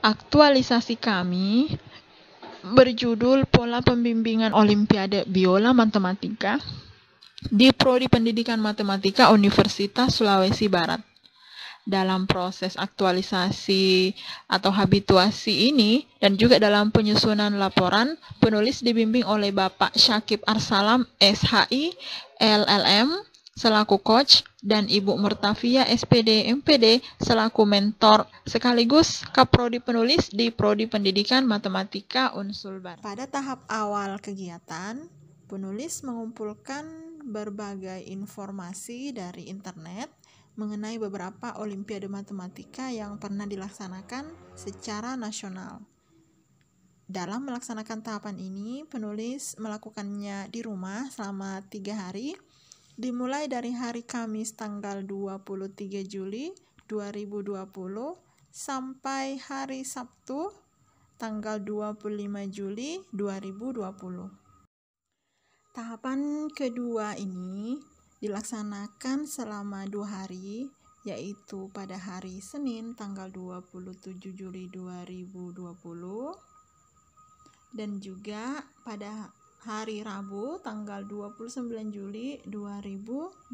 Aktualisasi kami berjudul Pola Pembimbingan Olimpiade Biola Matematika di Prodi Pendidikan Matematika Universitas Sulawesi Barat. Dalam proses aktualisasi atau habituasi ini dan juga dalam penyusunan laporan, penulis dibimbing oleh Bapak Syakib Arsalam, SHI, LLM, selaku coach, dan Ibu Murtafia, SPD, MPD, selaku mentor, sekaligus kaprodi penulis di Prodi Pendidikan Matematika Unsul Barat. Pada tahap awal kegiatan, penulis mengumpulkan berbagai informasi dari internet mengenai beberapa olimpiade matematika yang pernah dilaksanakan secara nasional. Dalam melaksanakan tahapan ini, penulis melakukannya di rumah selama 3 hari, dimulai dari hari Kamis tanggal 23 Juli 2020 sampai hari Sabtu tanggal 25 Juli 2020. Tahapan kedua ini dilaksanakan selama 2 hari, yaitu pada hari Senin tanggal 27 Juli 2020 dan juga pada hari Rabu tanggal 29 Juli 2020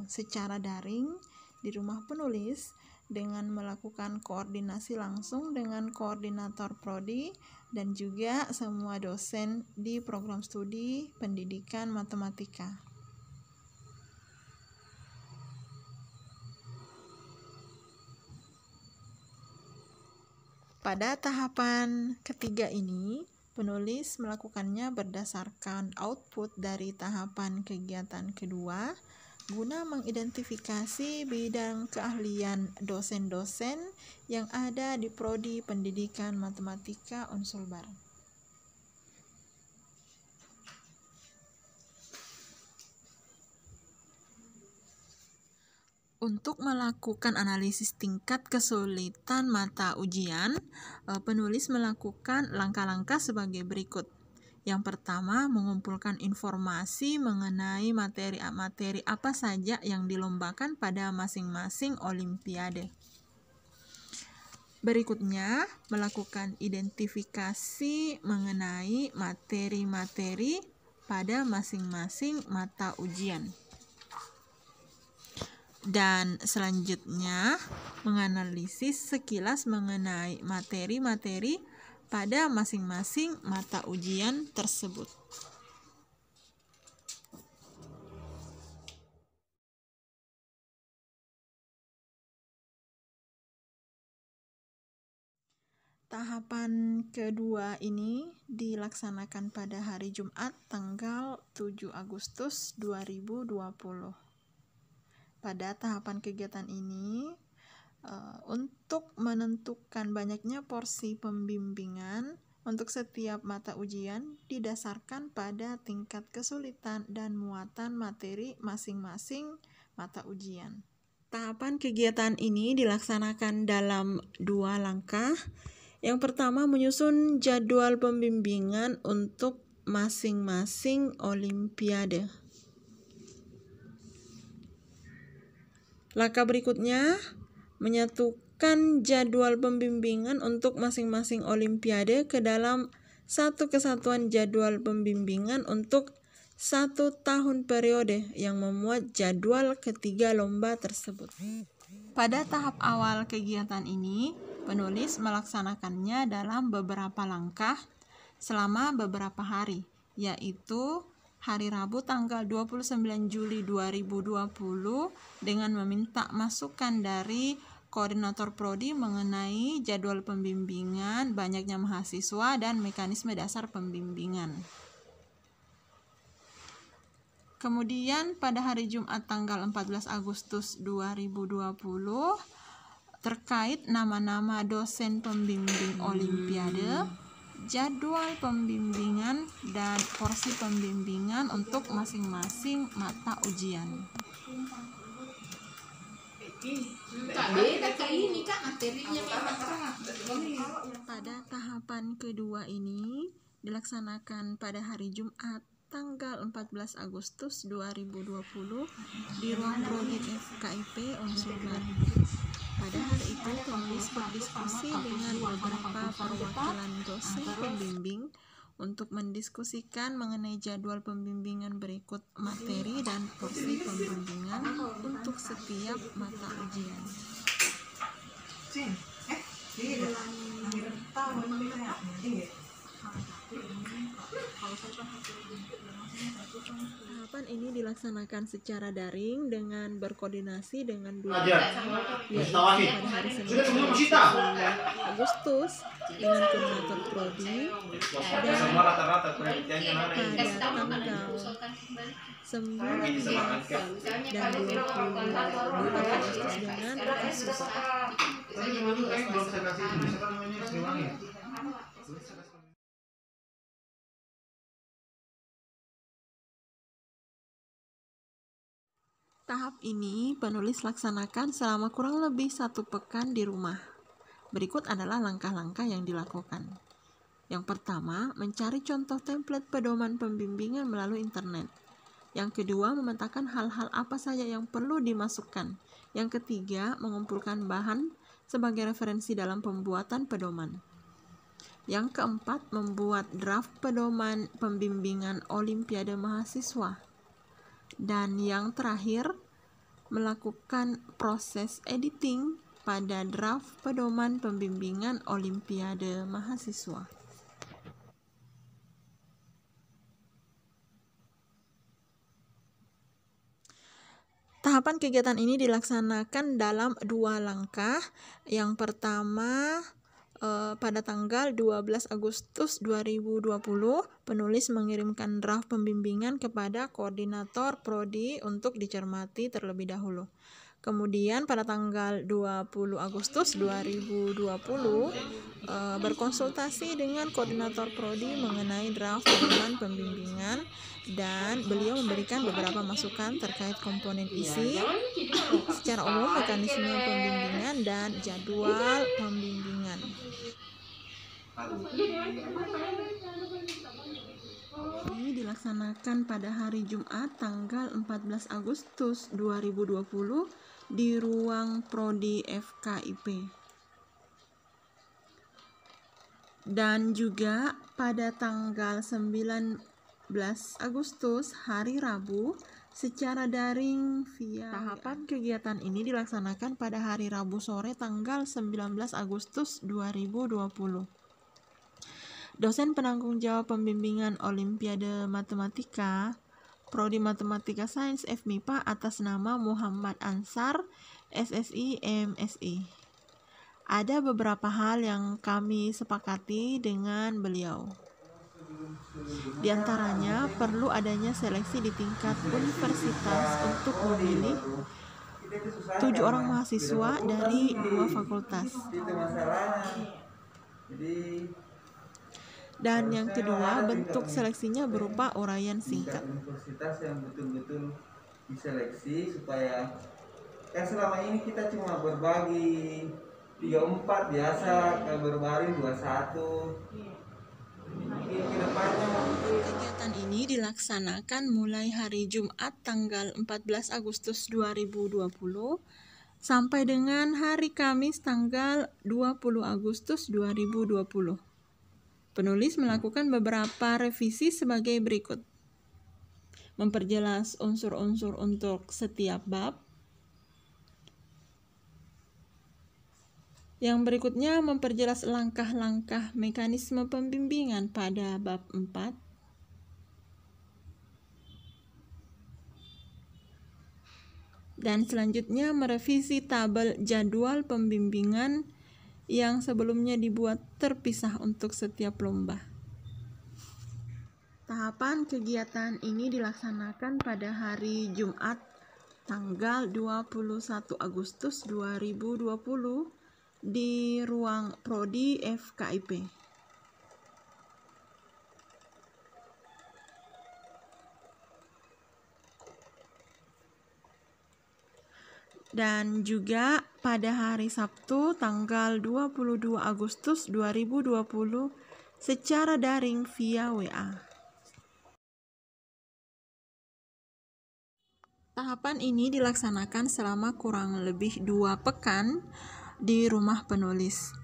secara daring di rumah penulis dengan melakukan koordinasi langsung dengan koordinator prodi dan juga semua dosen di program studi pendidikan matematika. Pada tahapan ketiga ini, penulis melakukannya berdasarkan output dari tahapan kegiatan kedua guna mengidentifikasi bidang keahlian dosen-dosen yang ada di Prodi Pendidikan Matematika Unsul Barat. Untuk melakukan analisis tingkat kesulitan mata ujian, penulis melakukan langkah-langkah sebagai berikut. Yang pertama, mengumpulkan informasi mengenai materi-materi apa saja yang dilombakan pada masing-masing olimpiade. Berikutnya, melakukan identifikasi mengenai materi-materi pada masing-masing mata ujian. Dan selanjutnya, menganalisis sekilas mengenai materi-materi pada masing-masing mata ujian tersebut. Tahapan kedua ini dilaksanakan pada hari Jumat tanggal 7 Agustus 2020. Pada tahapan kegiatan ini, untuk menentukan banyaknya porsi pembimbingan untuk setiap mata ujian didasarkan pada tingkat kesulitan dan muatan materi masing-masing mata ujian. Tahapan kegiatan ini dilaksanakan dalam 2 langkah. Yang pertama, menyusun jadwal pembimbingan untuk masing-masing olimpiade. Langkah berikutnya, menyatukan jadwal pembimbingan untuk masing-masing olimpiade ke dalam satu kesatuan jadwal pembimbingan untuk 1 tahun periode yang memuat jadwal ketiga lomba tersebut. Pada tahap awal kegiatan ini, penulis melaksanakannya dalam beberapa langkah selama beberapa hari, yaitu hari Rabu tanggal 29 Juli 2020 dengan meminta masukan dari koordinator prodi mengenai jadwal pembimbingan, banyaknya mahasiswa, dan mekanisme dasar pembimbingan. Kemudian pada hari Jumat tanggal 14 Agustus 2020 terkait nama-nama dosen pembimbing olimpiade, jadwal pembimbingan dan porsi pembimbingan untuk masing-masing mata ujian. Pada tahapan kedua ini dilaksanakan pada hari Jumat tanggal 14 Agustus 2020 di ruang prodi FKIP Unsul Barat. Pada hari itu penulis berdiskusi dengan beberapa perwakilan dosen pembimbing untuk mendiskusikan mengenai jadwal pembimbingan berikut materi dan porsi pembimbingan untuk setiap mata ujian. Tahapan ini dilaksanakan secara daring dengan berkoordinasi dengan dua yaitu pada hari Senin 10 Agustus dengan koordinator prodi dan pada tanggal 19 dan 22 Agustus dengan mahasiswa. Tahap ini penulis laksanakan selama kurang lebih 1 pekan di rumah. Berikut adalah langkah-langkah yang dilakukan. Yang pertama, mencari contoh template pedoman pembimbingan melalui internet. Yang kedua, memetakan hal-hal apa saja yang perlu dimasukkan. Yang ketiga, mengumpulkan bahan sebagai referensi dalam pembuatan pedoman. Yang keempat, membuat draft pedoman pembimbingan Olimpiade Mahasiswa. Dan yang terakhir, melakukan proses editing pada draft pedoman pembimbingan Olimpiade Mahasiswa. Tahapan kegiatan ini dilaksanakan dalam 2 langkah. Yang pertama, pada tanggal 12 Agustus 2020, penulis mengirimkan draft pembimbingan kepada koordinator prodi untuk dicermati terlebih dahulu. Kemudian pada tanggal 20 Agustus 2020, berkonsultasi dengan koordinator prodi mengenai draft pedoman pembimbingan dan beliau memberikan beberapa masukan terkait komponen isi, secara umum mekanisme pembimbingan dan jadwal pembimbingan. Ini dilaksanakan pada hari Jumat tanggal 14 Agustus 2020 di ruang prodi FKIP. Dan juga pada tanggal 19 Agustus hari Rabu secara daring via. Tahapan kegiatan ini dilaksanakan pada hari Rabu sore tanggal 19 Agustus 2020. Dosen penanggung jawab pembimbingan Olimpiade Matematika, Prodi Matematika Sains FMIPA atas nama Muhammad Ansar, SSI MSI. Ada beberapa hal yang kami sepakati dengan beliau. Di antaranya perlu adanya seleksi di tingkat universitas untuk memilih 7 orang mahasiswa dari 2 fakultas. Dan yang kedua, bentuk seleksinya berupa uraian singkat. Universitas yang betul-betul diseleksi supaya kan selama ini kita cuma berbagi 3-4 biasa, berbaring 21. Kegiatan ini dilaksanakan mulai hari Jumat tanggal 14 Agustus 2020 sampai dengan hari Kamis tanggal 20 Agustus 2020. Penulis melakukan beberapa revisi sebagai berikut. Memperjelas unsur-unsur untuk setiap bab. Yang berikutnya memperjelas langkah-langkah mekanisme pembimbingan pada bab 4. Dan selanjutnya merevisi tabel jadwal pembimbingan yang sebelumnya dibuat terpisah untuk setiap lomba. Tahapan kegiatan ini dilaksanakan pada hari Jumat tanggal 21 Agustus 2020 di ruang prodi FKIP. Dan juga pada hari Sabtu tanggal 22 Agustus 2020 secara daring via WA. Tahapan ini dilaksanakan selama kurang lebih 2 pekan di rumah penulis.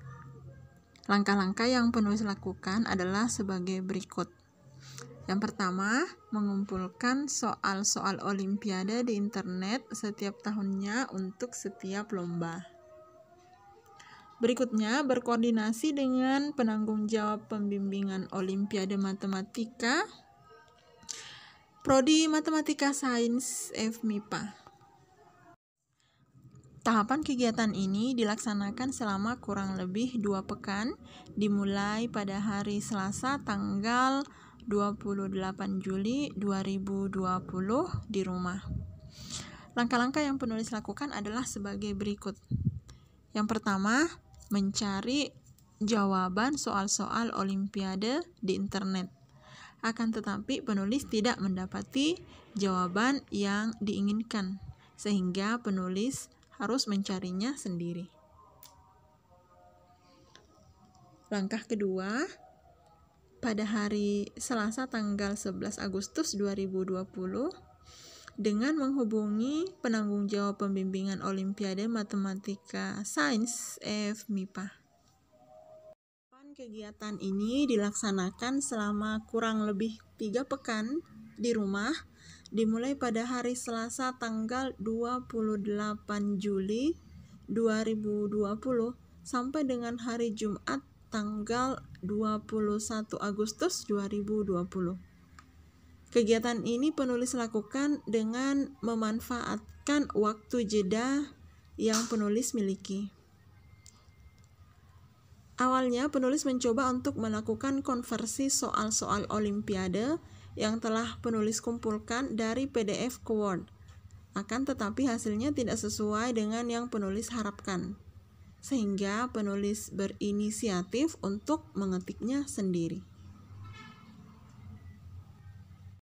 Langkah-langkah yang penulis lakukan adalah sebagai berikut. Yang pertama, mengumpulkan soal-soal olimpiade di internet setiap tahunnya untuk setiap lomba. Berikutnya, berkoordinasi dengan penanggung jawab pembimbingan Olimpiade Matematika, Prodi Matematika Sains FMIPA. Tahapan kegiatan ini dilaksanakan selama kurang lebih 2 pekan, dimulai pada hari Selasa tanggal 28 Juli 2020 di rumah. Langkah-langkah yang penulis lakukan adalah sebagai berikut. Yang pertama, mencari jawaban soal-soal olimpiade di internet. Akan tetapi penulis tidak mendapati jawaban yang diinginkan, sehingga penulis harus mencarinya sendiri. Langkah kedua, pada hari Selasa tanggal 11 Agustus 2020, dengan menghubungi penanggung jawab pembimbingan Olimpiade Matematika Sains FMIPA. Kegiatan ini dilaksanakan selama kurang lebih 3 pekan di rumah, dimulai pada hari Selasa tanggal 28 Juli 2020 sampai dengan hari Jumat tanggal 21 Agustus 2020. Kegiatan ini penulis lakukan dengan memanfaatkan waktu jeda yang penulis miliki. Awalnya, penulis mencoba untuk melakukan konversi soal-soal olimpiade yang telah penulis kumpulkan dari PDF ke Word. Akan tetapi hasilnya tidak sesuai dengan yang penulis harapkan, sehingga penulis berinisiatif untuk mengetiknya sendiri.